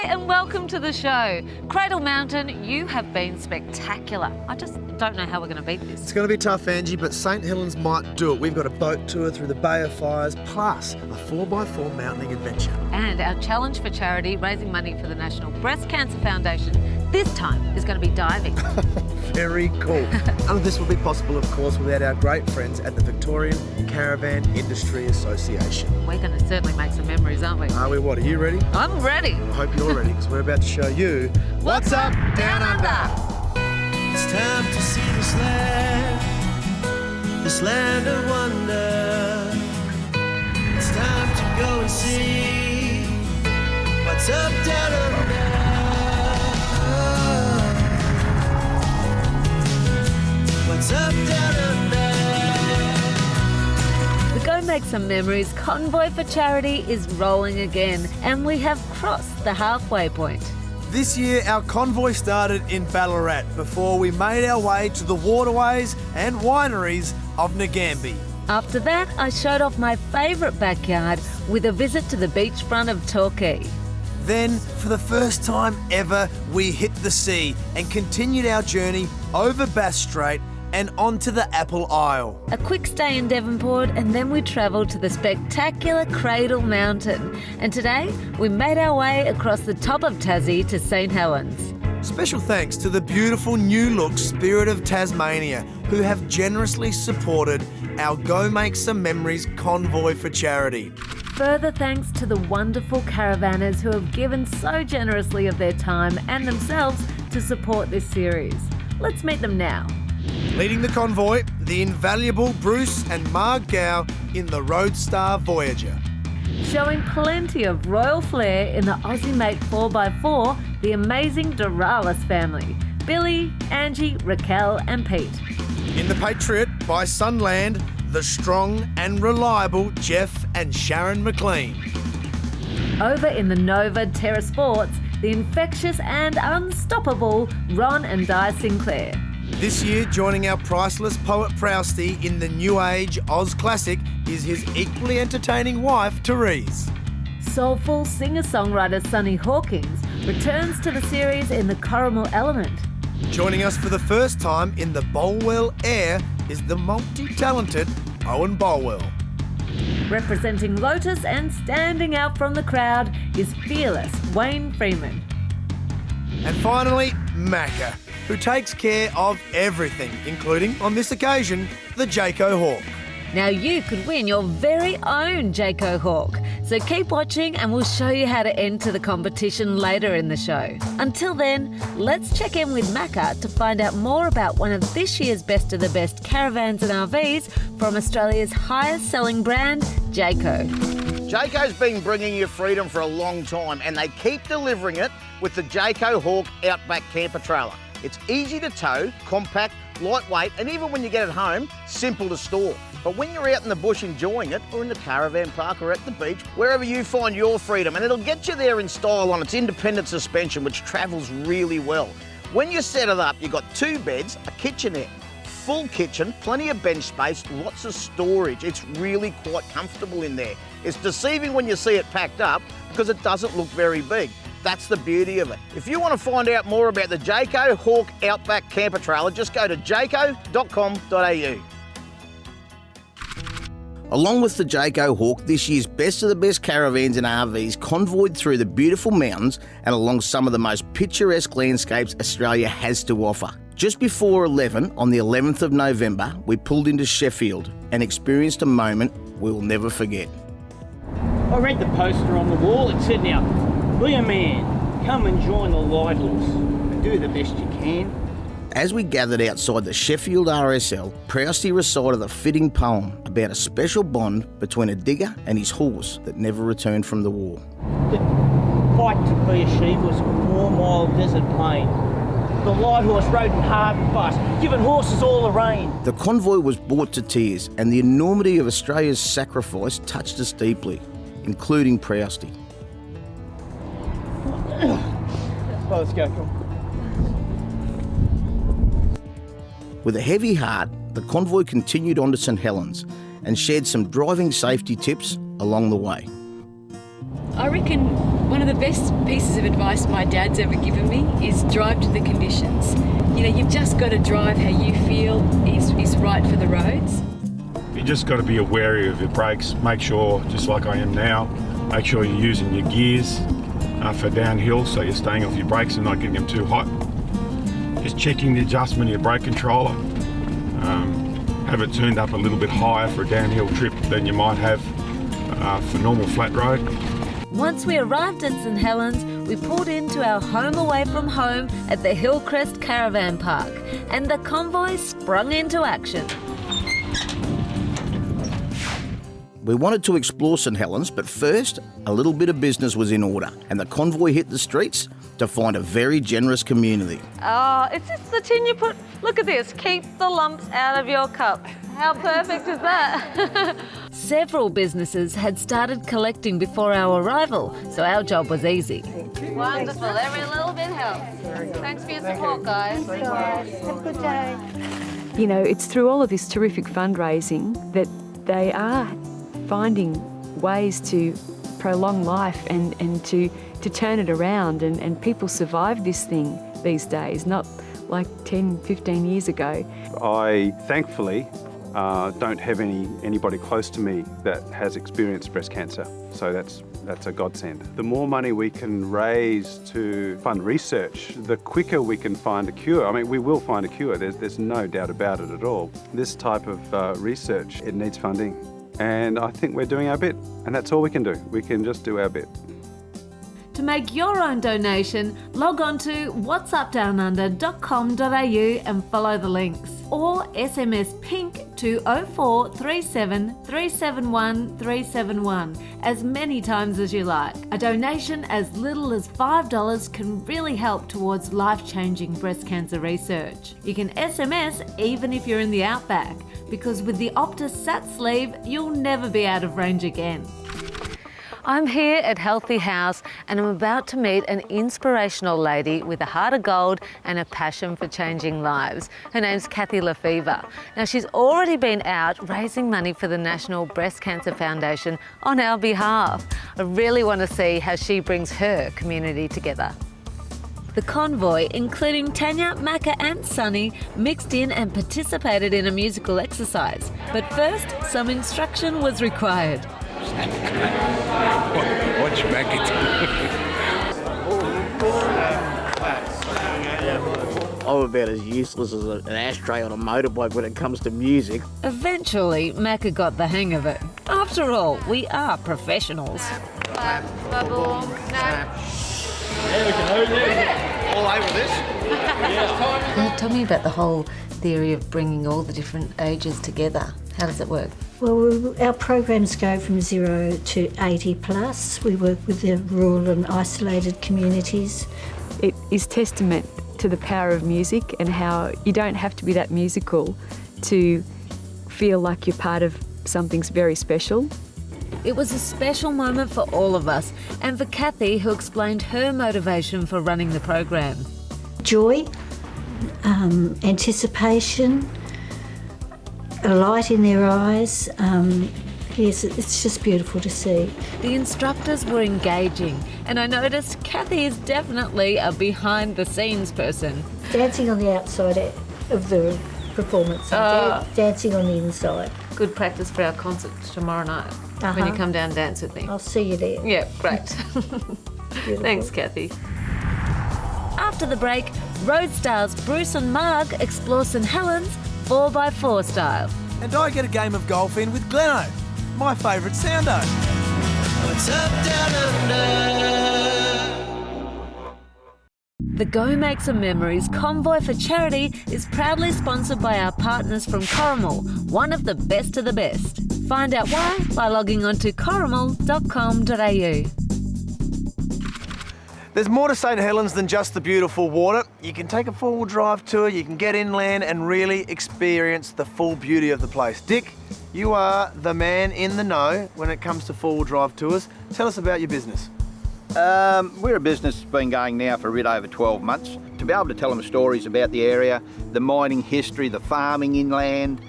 and welcome to the show. Cradle Mountain, you have been spectacular. I just don't know how we're going to beat this. It's going to be tough, Angie, but St Helens might do it. We've got a boat tour through the Bay of Fires, plus a 4x4 mountaining adventure. And our challenge for charity, raising money for the National Breast Cancer Foundation, this time is going to be diving. Very cool. None of this would be possible, of course, without our great friends at the Victorian Caravan Industry Association. We're going to certainly make some memories, aren't we? Are we? What, are you ready? I'm ready. I hope you're ready, because we're about to show you what's up down under. It's time to see this land of wonder. It's time to go and see what's up down under. What's up down under? The Go Make Some Memories Convoy for Charity is rolling again, and we have crossed the halfway point. This year, our convoy started in Ballarat before we made our way to the waterways and wineries of Ngambie. After that, I showed off my favourite backyard with a visit to the beachfront of Torquay. Then, for the first time ever, we hit the sea and continued our journey over Bass Strait and onto the Apple Isle. A quick stay in Devonport, and then we travelled to the spectacular Cradle Mountain. And today, we made our way across the top of Tassie to St Helens. Special thanks to the beautiful new look Spirit of Tasmania, who have generously supported our Go Make Some Memories Convoy for Charity. Further thanks to the wonderful caravanners who have given so generously of their time and themselves to support this series. Let's meet them now. Leading the convoy, the invaluable Bruce and Marg Gow in the Roadstar Voyager. Showing plenty of royal flair in the Aussie Mate 4x4, the amazing Doralis family, Billy, Angie, Raquel and Pete. In the Patriot by Sunland, the strong and reliable Jeff and Sharon McLean. Over in the Nova Terra Sports, the infectious and unstoppable Ron and Di Sinclair. This year, joining our priceless poet Prousty in the New Age Oz Classic is his equally entertaining wife, Therese. Soulful singer-songwriter Sonny Hawkins returns to the series in the Corrimal Element. Joining us for the first time in the Bulwell Air is the multi-talented Owen Bulwell. Representing Lotus and standing out from the crowd is fearless Wayne Freeman. And finally, Macca, who takes care of everything, including, on this occasion, the Jayco Hawk. Now you could win your very own Jayco Hawk. So keep watching and we'll show you how to enter the competition later in the show. Until then, let's check in with Macca to find out more about one of this year's Best of the Best caravans and RVs from Australia's highest selling brand, Jayco. Jayco's been bringing you freedom for a long time and they keep delivering it with the Jayco Hawk Outback Camper Trailer. It's easy to tow, compact, lightweight, and even when you get it home, simple to store. But when you're out in the bush enjoying it, or in the caravan park or at the beach, wherever you find your freedom, and it'll get you there in style on its independent suspension, which travels really well. When you set it up, you've got 2 beds, a kitchenette, full kitchen, plenty of bench space, lots of storage. It's really quite comfortable in there. It's deceiving when you see it packed up because it doesn't look very big. That's the beauty of it. If you want to find out more about the Jayco Hawk Outback Camper Trailer, just go to jayco.com.au. Along with the Jayco Hawk, this year's Best of the Best caravans and RVs convoyed through the beautiful mountains and along some of the most picturesque landscapes Australia has to offer. Just before 11, on the 11th of November, we pulled into Sheffield and experienced a moment we'll never forget. I read the poster on the wall. It said, now, be a man, come and join the light horse and do the best you can. As we gathered outside the Sheffield RSL, Prousty recited a fitting poem about a special bond between a digger and his horse that never returned from the war. The fight to be a sheep was a 4-mile desert plain. The light horse rode hard and fast, giving horses all the rein. The convoy was brought to tears and the enormity of Australia's sacrifice touched us deeply, including Prousty. Well, let's go. With a heavy heart, the convoy continued on to St Helens and shared some driving safety tips along the way. I reckon One of the best pieces of advice my dad's ever given me is drive to the conditions. You know, you've just got to drive how you feel is right for the roads. You just got to be wary of your brakes. Make sure, just like I am now, make sure you're using your gears for downhill, so you're staying off your brakes and not getting them too hot. Just checking the adjustment of your brake controller. Have it turned up a little bit higher for a downhill trip than you might have for normal flat road. Once we arrived at St Helens, we pulled into our home away from home at the Hillcrest Caravan Park, and the convoy sprung into action. We wanted to explore St Helens, but first, a little bit of business was in order, and the convoy hit the streets to find a very generous community. Oh, it's just the tin you put. Look at this. Keep the lumps out of your cup. How perfect is that? Several businesses had started collecting before our arrival, so our job was easy. Wonderful. Every little bit helps. Thanks for your support, guys. Have a good day. You know, it's through all of this terrific fundraising that they are finding ways to prolong life and to turn it around, and people survive this thing these days, not like 10, 15 years ago. I thankfully don't have anybody close to me that has experienced breast cancer, so that's a godsend. The more money we can raise to fund research, the quicker we can find a cure. I mean, we will find a cure, there's no doubt about it at all. This type of research, it needs funding. And I think we're doing our bit, and that's all we can do. We can just do our bit. To make your own donation, log on to whatsupdownunder.com.au and follow the links. Or SMS PINK to 0437 371 371 as many times as you like. A donation as little as $5 can really help towards life-changing breast cancer research. You can SMS even if you're in the outback, because with the Optus Sat sleeve, you'll never be out of range again. I'm here at Healthy House and I'm about to meet an inspirational lady with a heart of gold and a passion for changing lives. Her name's Kathy Lefevre. Now, she's already been out raising money for the National Breast Cancer Foundation on our behalf. I really want to see how she brings her community together. The convoy, including Tanya, Macca and Sunny, mixed in and participated in a musical exercise. But first, some instruction was required. Watch back I'm about as useless as an ashtray on a motorbike when it comes to music. Eventually, Macca got the hang of it. After all, we are professionals. Bubble, all over this. Tell me about the whole theory of bringing all the different ages together. How does it work? Well, our programs go from 0 to 80 plus. We work with the rural and isolated communities. It is testament to the power of music and how you don't have to be that musical to feel like you're part of something very special. It was a special moment for all of us, and for Kathy, who explained her motivation for running the program. Joy, anticipation, a light in their eyes. Yes, it's just beautiful to see. The instructors were engaging, and I noticed Kathy is definitely a behind-the-scenes person. Dancing on the outside of the performance, dancing on the inside. Good practice for our concert tomorrow night. When you come down and dance with me. I'll see you there. Yeah, great. Thanks, Kathy. After the break, road stars Bruce and Marg explore St Helens 4x4 style. And I get a game of golf in with Gleno, my favourite soundo. What's up, down under? The Go Make Some Memories Convoy for Charity is proudly sponsored by our partners from Corrimal, one of the best of the best. Find out why by logging on to corrimal.com.au. There's more to St Helens than just the beautiful water. You can take a four-wheel drive tour, you can get inland and really experience the full beauty of the place. Dick, you are the man in the know when it comes to four-wheel drive tours. Tell us about your business. We're a business that's been going now for a bit over 12 months. To be able to tell them stories about the area, the mining history, the farming inland,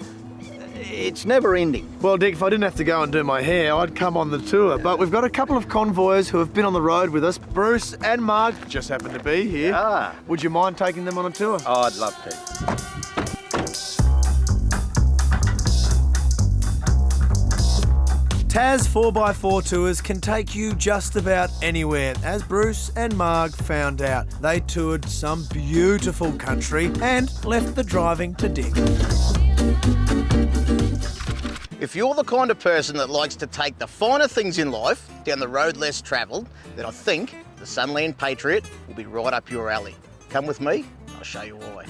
it's never ending. Well, Dick, if I didn't have to go and do my hair, I'd come on the tour. But we've got a couple of convoyers who have been on the road with us. Bruce and Mark just happen to be here. Ah. Would you mind taking them on a tour? Oh, I'd love to. Tas 4x4 tours can take you just about anywhere. As Bruce and Marg found out, they toured some beautiful country and left the driving to Dick. If you're the kind of person that likes to take the finer things in life down the road less travelled, then I think the Sunland Patriot will be right up your alley. Come with me, I'll show you why.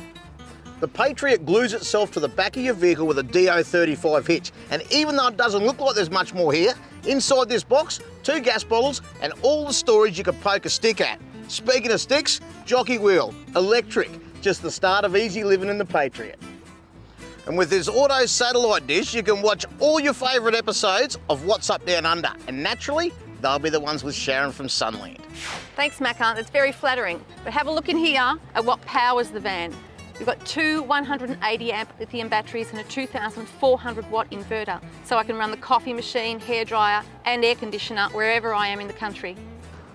The Patriot glues itself to the back of your vehicle with a DO35 hitch, and even though it doesn't look like there's much more here, inside this box, 2 gas bottles and all the storage you could poke a stick at. Speaking of sticks, jockey wheel, electric, just the start of easy living in the Patriot. And with this auto satellite dish, you can watch all your favourite episodes of What's Up Down Under, and naturally, they'll be the ones with Sharon from Sunland. Thanks, Macca, that's very flattering. But have a look in here at what powers the van. We've got 2 180 amp lithium batteries and a 2,400 watt inverter, so I can run the coffee machine, hairdryer and air conditioner wherever I am in the country.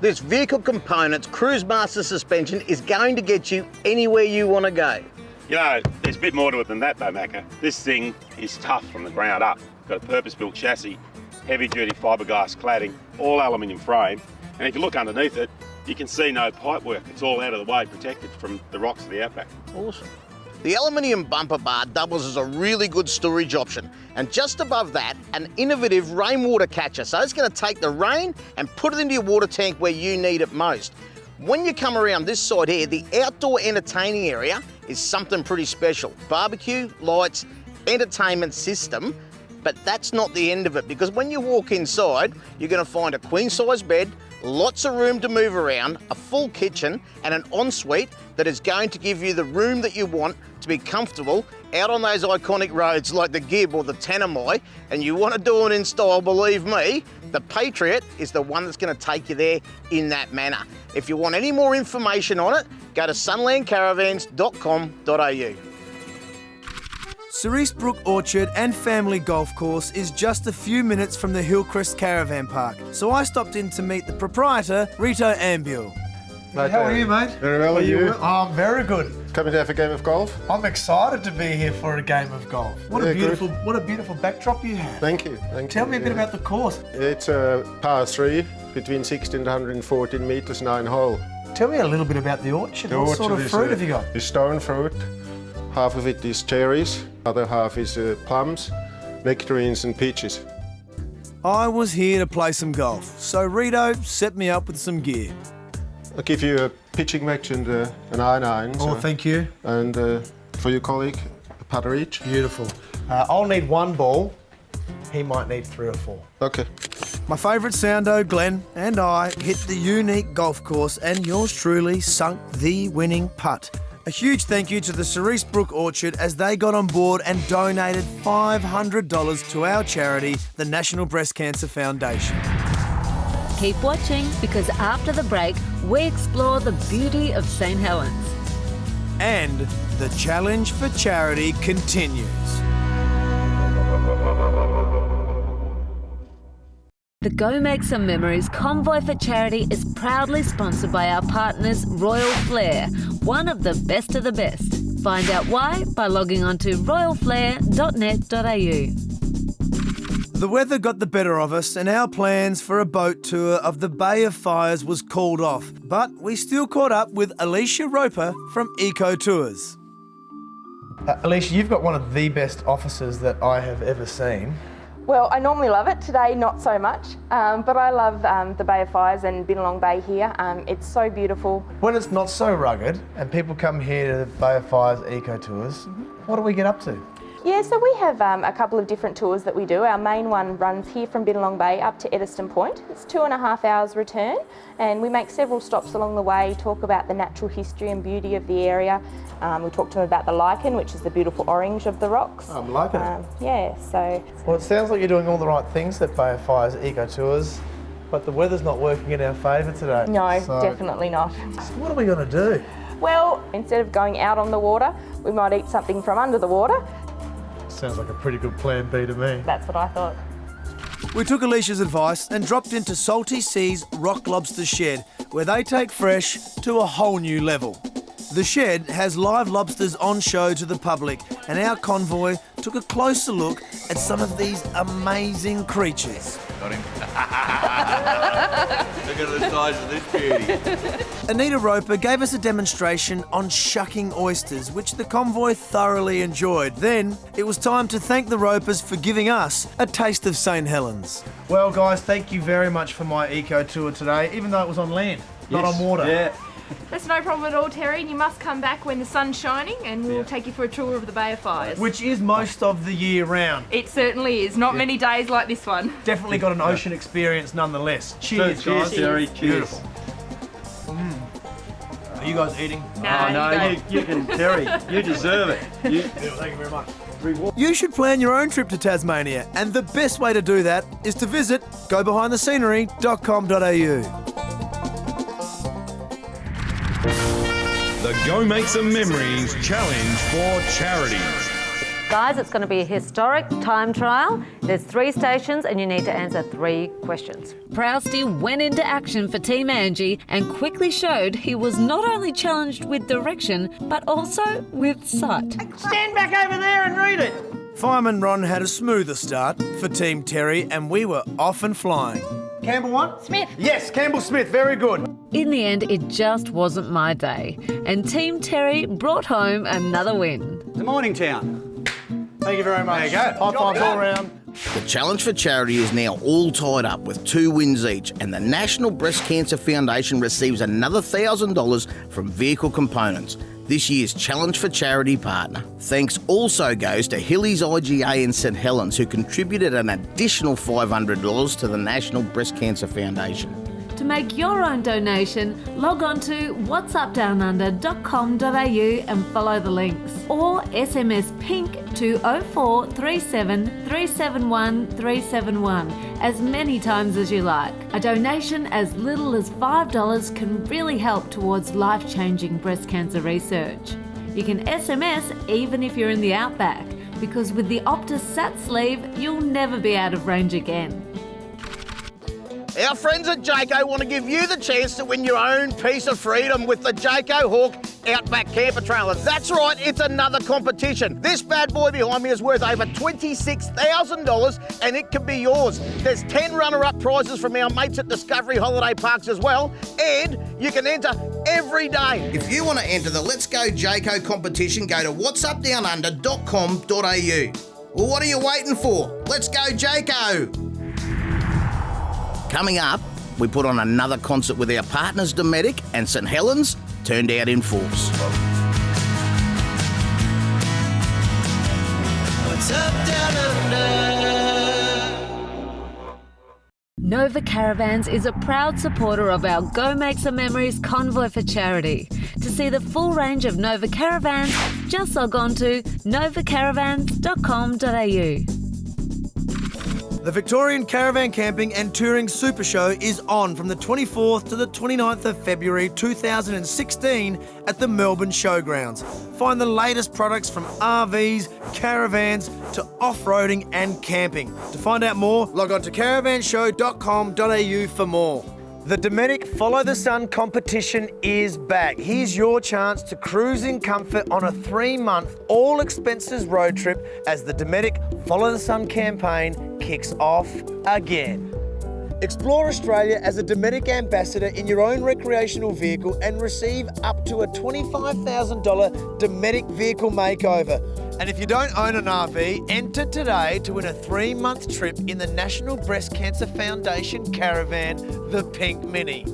This vehicle component's Cruise Master suspension is going to get you anywhere you want to go. You know, there's a bit more to it than that though, Macca. This thing is tough from the ground up. Got a purpose-built chassis, heavy-duty fiberglass cladding, all aluminium frame, and if you look underneath it, you can see no pipework. It's all out of the way, protected from the rocks of the outback. Awesome. The aluminium bumper bar doubles as a really good storage option, and just above that, an innovative rainwater catcher. So it's going to take the rain and put it into your water tank where you need it most. When you come around this side here, the outdoor entertaining area is something pretty special. Barbecue, lights, entertainment system, but that's not the end of it, because when you walk inside, you're going to find a queen-size bed, lots of room to move around, a full kitchen and an ensuite that is going to give you the room that you want to be comfortable out on those iconic roads like the Gib or the Tanami, and you want to do it in style, believe me, the Patriot is the one that's going to take you there in that manner. If you want any more information on it, go to sunlandcaravans.com.au. Cerise Brook Orchard and Family Golf Course is just a few minutes from the Hillcrest Caravan Park, so I stopped in to meet the proprietor, Rito Ambule. How are you, mate? Very well, are you? Oh, I'm very good. Coming to have a game of golf? I'm excited to be here for a game of golf. What a beautiful backdrop you have. Thank you. Tell me a bit about the course. It's a par 3 between 16 and 114 metres, 9 hole. Tell me a little bit about the orchard. What sort of fruit have you got? Is stone fruit. Half of it is cherries, other half is plums, nectarines and peaches. I was here to play some golf, so Rito set me up with some gear. I'll give you a pitching wedge and an iron iron. Oh, thank you. And for your colleague, a putter each. Beautiful. I'll need 1 ball. He might need 3 or 4. Okay. My favourite soundo, Glenn, and I hit the unique golf course, and yours truly sunk the winning putt. A huge thank you to the Cerise Brook Orchard as they got on board and donated $500 to our charity, the National Breast Cancer Foundation. Keep watching, because after the break, we explore the beauty of St Helens. And the challenge for charity continues. The Go Make Some Memories Convoy for Charity is proudly sponsored by our partners Royal Flair, one of the best of the best. Find out why by logging on to royalflair.net.au. The weather got the better of us and our plans for a boat tour of the Bay of Fires was called off, but we still caught up with Alicia Roper from Eco Tours. Alicia, you've got one of the best offices that I have ever seen. Well, I normally love it. Today, not so much. But I love the Bay of Fires and Binnelong Bay here. It's so beautiful. When it's not so rugged and people come here to the Bay of Fires Eco Tours, what do we get up to? Yeah, so we have a couple of different tours that we do. Our main one runs here from Binnelong Bay up to Eddystone Point. It's 2.5 hours return, and we make several stops along the way, talk about the natural history and beauty of the area. We talk to them about the lichen, which is the beautiful orange of the rocks. I'm liking it. Yeah, so... Well, it sounds like you're doing all the right things at Bay of Fires Eco Tours, but the weather's not working in our favour today. No, definitely not. So what are we going to do? Well, instead of going out on the water, we might eat something from under the water. Sounds like a pretty good plan B to me. That's what I thought. We took Alicia's advice and dropped into Salty Sea's Rock Lobster Shed, where they take fresh to a whole new level. The shed has live lobsters on show to the public, and our convoy took a closer look at some of these amazing creatures. Got him. Look at the size of this beauty. Anita Roper gave us a demonstration on shucking oysters, which the convoy thoroughly enjoyed. Then it was time to thank the Ropers for giving us a taste of St Helens. Well, guys, thank you very much for my eco tour today, even though it was on land, not on water. Yeah. That's no problem at all, Terry, and you must come back when the sun's shining and we'll take you for a tour of the Bay of Fires. Which is most of the year round. It certainly is. Not many days like this one. Definitely got an ocean experience nonetheless. Cheers, Cheers, guys. Terry. Cheers. Beautiful. Are you guys eating? No, you can, Terry. You deserve it. Thank you very much. You should plan your own trip to Tasmania, and the best way to do that is to visit gobehindthescenery.com.au. The Go Make Some Memories Challenge for Charity. Guys, it's going to be a historic time trial. There's 3 stations and you need to answer 3 questions. Prousty went into action for Team Angie and quickly showed he was not only challenged with direction, but also with sight. Stand back over there and read it. Fireman Ron had a smoother start for Team Terry, and we were off and flying. Campbell what? Smith. Yes, Campbell Smith, very good. In the end, it just wasn't my day, and Team Terry brought home another win. The Morningtown. Thank you very much. There you go. High fives all around. The Challenge for Charity is now all tied up with 2 wins each, and the National Breast Cancer Foundation receives another $1,000 from Vehicle Components, this year's Challenge for Charity partner. Thanks also goes to Hilly's IGA in St Helens, who contributed an additional $500 to the National Breast Cancer Foundation. To make your own donation, log on to whatsup.downunder.com.au and follow the links, or SMS PINK to 0437 371 371 as many times as you like. A donation as little as $5 can really help towards life-changing breast cancer research. You can SMS even if you're in the outback, because with the Optus Sat sleeve, you'll never be out of range again. Our friends at Jayco want to give you the chance to win your own piece of freedom with the Jayco Hawk Outback Camper Trailer. That's right, it's another competition. This bad boy behind me is worth over $26,000 and it can be yours. There's 10 runner-up prizes from our mates at Discovery Holiday Parks as well, and you can enter every day. If you want to enter the Let's Go Jayco competition, go to whatsupdownunder.com.au. Well, what are you waiting for? Let's go Jayco! Coming up, we put on another concert with our partners Dometic, and St Helens turned out in force. What's up, down under? Nova Caravans is a proud supporter of our Go Make Some Memories Convoy for Charity. To see the full range of Nova Caravans, just log on to novacaravans.com.au. The Victorian Caravan Camping and Touring Super Show is on from the 24th to the 29th of February 2016 at the Melbourne Showgrounds. Find the latest products from RVs, caravans to off-roading and camping. To find out more, log on to caravanshow.com.au for more. The Dometic Follow the Sun competition is back. Here's your chance to cruise in comfort on a 3-month, all-expenses road trip as the Dometic Follow the Sun campaign kicks off again. Explore Australia as a Dometic ambassador in your own recreational vehicle and receive up to a $25,000 Dometic vehicle makeover. And if you don't own an RV, enter today to win a 3-month trip in the National Breast Cancer Foundation caravan, the Pink Mini.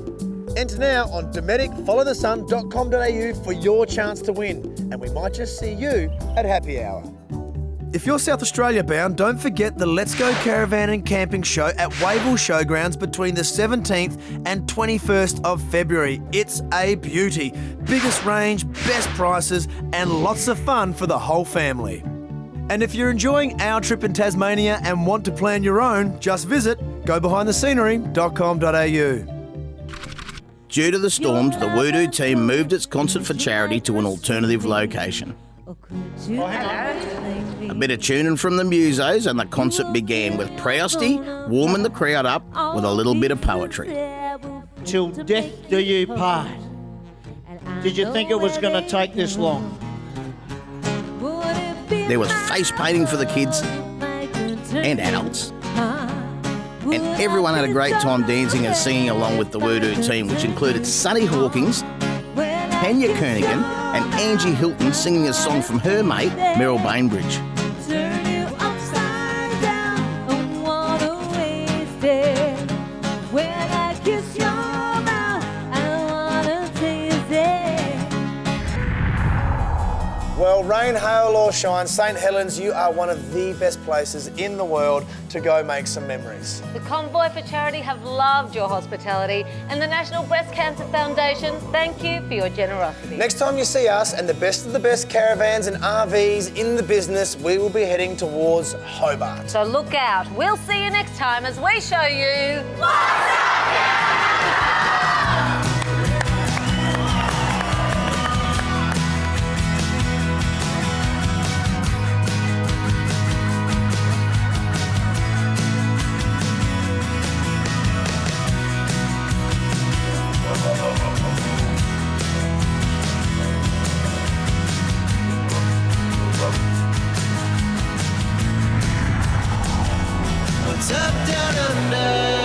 Enter now on dometicfollowthesun.com.au for your chance to win, and we might just see you at happy hour. If you're South Australia bound, don't forget the Let's Go Caravan and Camping Show at Wavell Showgrounds between the 17th and 21st of February. It's a beauty. Biggest range, best prices, and lots of fun for the whole family. And if you're enjoying our trip in Tasmania and want to plan your own, just visit gobehindthescenery.com.au. Due to the storms, the WUDU team moved its concert for charity to an alternative location. A bit of tuning from the musos and the concert began with Prousty warming the crowd up with a little bit of poetry. Till death do you part. Did you think it was going to take this long? There was face painting for the kids and adults. And everyone had a great time dancing and singing along with the WUDU team, which included Sonny Hawkins, Tanya Kernigan and Angie Hilton singing a song from her mate, Meryl Bainbridge. Well, rain, hail or shine, St Helens, you are one of the best places in the world to go make some memories. The Convoy for Charity have loved your hospitality, and the National Breast Cancer Foundation, thank you for your generosity. Next time you see us and the best of the best caravans and RVs in the business, we will be heading towards Hobart. So look out. We'll see you next time as we show you what's What's up down under?